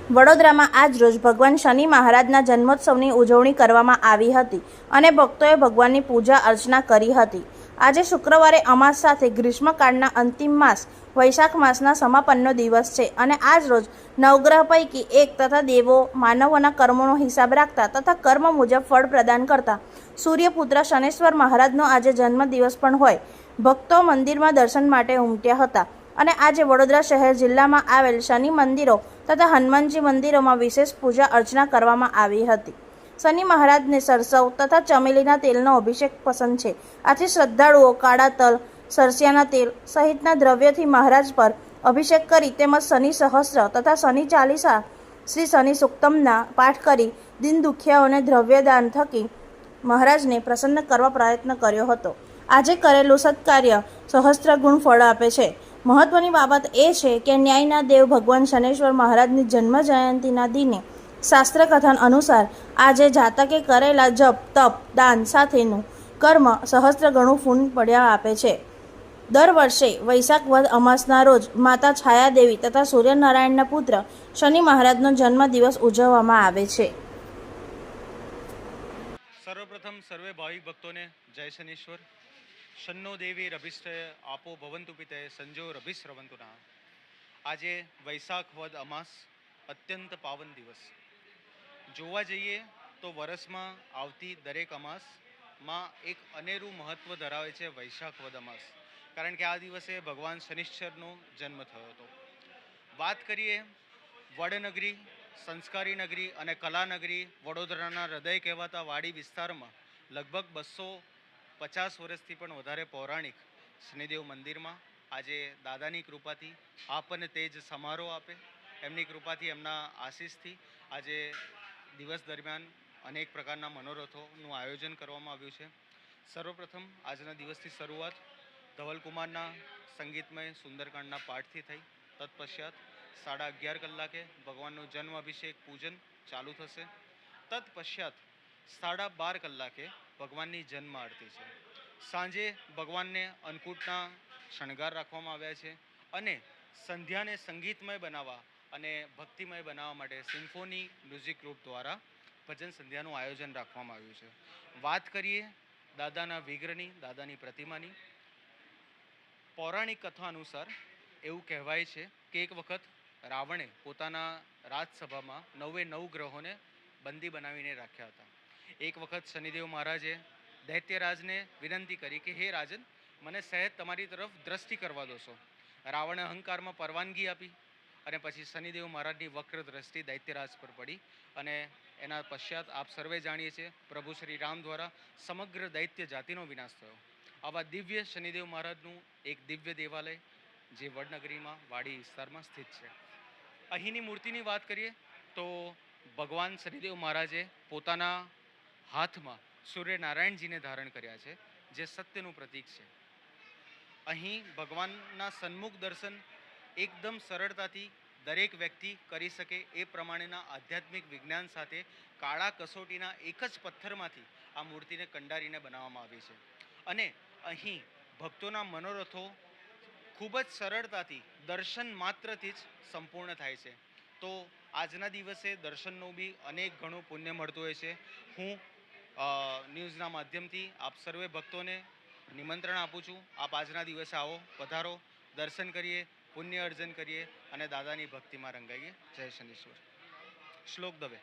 વડોદરામાં આજ રોજ ભગવાન શનિ મહારાજના જન્મોત્સવની ઉજવણી કરવામાં આવી હતી અને ભક્તોએ ભગવાનની પૂજા અર્ચના કરી હતી. આજે શુક્રવારે અમાસ સાથે ગ્રીષ્મકાળના અંતિમ માસ વૈશાખ માસના સમાપનનો દિવસ છે અને આજ રોજ નવગ્રહ પૈકી એક તથા દેવો માનવોના કર્મોનો હિસાબ રાખતા તથા કર્મ મુજબ ફળ પ્રદાન કરતા સૂર્યપુત્ર શનેશ્વર મહારાજનો આજે જન્મદિવસ પણ હોય ભક્તો મંદિરમાં દર્શન માટે ઉમટ્યા હતા અને આજે વડોદરા શહેર જિલ્લામાં આવેલ શનિ મંદિરો તથા હનુમાનજી મંદિરોમાં વિશેષ પૂજા અર્ચના કરવામાં આવી હતી. શનિ મહારાજને સરસવ તથા ચમેલીના તેલનો અભિષેક પસંદ છે. આથી શ્રદ્ધાળુઓ કાળા તલ, સરસિયાના તેલ સહિતના દ્રવ્યથી મહારાજ પર અભિષેક કરી તેમજ શનિ સહસ્ત્ર તથા શનિ ચાલીસા શ્રી શનિ સુક્તમના પાઠ કરી દિન દુખિયાઓને દ્રવ્યદાન થકી મહારાજને પ્રસન્ન કરવા પ્રયત્ન કર્યો હતો. આજે કરેલું સત્કાર્ય સહસ્ત્ર ગુણ ફળ આપે છે. મહત્વની બાબત એ છે કે ન્યાયના દેવ ભગવાન શનેશ્વર મહારાજની જન્મ જયંતિના દિને શાસ્ત્ર કથન અનુસાર આજે જાતકે કરેલા જપ તપ દાન સાથેનું કર્મ સહસ્ત્ર ગણું ફૂન પડ્યા આપે છે. દર વર્ષે વૈશાખ વદ અમાસના રોજ માતા છાયાદેવી તથા સૂર્યનારાયણના પુત્ર શનિ મહારાજનો જન્મદિવસ ઉજવવામાં આવે છે. સર્વપ્રથમ સર્વે ભાવિક ભક્તોને જય શનીશ્વર. શન્નો દેવી રભિષ્ઠ આપો ભવંતુ પિતે સંજો રભિશ્રવંતુ ના. આજે વૈશાખ વદ અમાસ અત્યંત પાવન દિવસ. જોવા જઈએ તો વર્ષમાં આવતી દરેક અમાસમાં એક અનેરું મહત્ત્વ ધરાવે છે વૈશાખ વદ અમાસ, કારણ કે આ દિવસે ભગવાન શનિશ્ચરનો જન્મ થયો હતો. વાત કરીએ વડનગરી, સંસ્કારી નગરી અને કલાનગરી વડોદરાના હૃદય કહેવાતા વાડી વિસ્તારમાં લગભગ 250 વર્ષથી પણ વધારે પૌરાણિક શનિદેવ મંદિરમાં આજે દાદાની કૃપાથી આપણને તેજ સમારોહ આપે, એમની કૃપાથી એમના આશીષથી આજે દિવસ દરમિયાન અનેક પ્રકારના મનોરથોનું આયોજન કરવામાં આવ્યું છે. સર્વપ્રથમ આજના દિવસની શરૂઆત ધવલકુમારના સંગીતમય સુંદરકાંડના પાઠથી થઈ. તત્પશ્ચાત 11:30 કલાકે ભગવાનનું જન્મ અભિષેક પૂજન ચાલુ થશે. તત્પશ્ચાત 12:30 કલાકે ભગવાનની જન્મ આરતી છે. સાંજે ભગવાનને અન્નકૂટના શણગાર રાખવામાં આવ્યા છે અને સંધ્યાને સંગીતમય બનાવવા અને ભક્તિમય બનાવવા માટે સિમ્ફોની મ્યુઝિક ગ્રુપ દ્વારા ભજન સંધ્યાનું આયોજન રાખવામાં આવ્યું છે. વાત કરીએ દાદાના વિગ્રહની, દાદાની પ્રતિમાની. પૌરાણિક કથા અનુસાર એવું કહેવાય છે કે એક વખત રાવણે પોતાના રાજસભામાં 9 ગ્રહોને બંદી બનાવીને રાખ્યા હતા. એક વખત શનિદેવ મહારાજે દૈત્યરાજને વિનંતી કરી કે હે રાજન, મને સહેજ તમારી તરફ દ્રષ્ટિ કરવા દોશો. રાવણે અહંકારમાં પરવાનગી આપી અને પછી શનિદેવ મહારાજની વક્ર દ્રષ્ટિ દૈત્યરાજ પર પડી અને એના પશ્ચાત આપ સર્વે જાણીએ છીએ પ્રભુ શ્રી રામ દ્વારા સમગ્ર દૈત્ય જાતિનો વિનાશ થયો. આવા દિવ્ય શનિદેવ મહારાજનું એક દિવ્ય દેવાલય જે વડનગરીમાં વાડી વિસ્તારમાં સ્થિત છે. અહીંની મૂર્તિની વાત કરીએ તો ભગવાન શનિદેવ મહારાજે પોતાના હાથમાં સૂર્યનારાયણજીને ધારણ કર્યા છે, જે સત્યનું પ્રતીક છે. અહીં ભગવાનના સન્મુખ દર્શન એકદમ સરળતાથી દરેક વ્યક્તિ કરી શકે એ પ્રમાણેના આધ્યાત્મિક વિજ્ઞાન સાથે કાળા કસોટીના એક જ પથ્થરમાંથી આ મૂર્તિને કંડારીને બનાવવામાં આવી છે અને અહીં ભક્તોના મનોરથો ખૂબ જ સરળતાથી દર્શન માત્રથી જ સંપૂર્ણ થાય છે. તો આજના દિવસે દર્શનનું બી અનેક ઘણું પુણ્ય મળતું હોય છે. હું ન્યૂઝના માધ્યમથી આપ સર્વે ભક્તોને નિમંત્રણ આપું છું, આપ આજના દિવસે આવો, પધારો, દર્શન કરીએ, પુણ્ય અર્જન કરીએ અને દાદાની ભક્તિમાં રંગાઈએ. જય શનીશ્વર. શ્લોક દવે.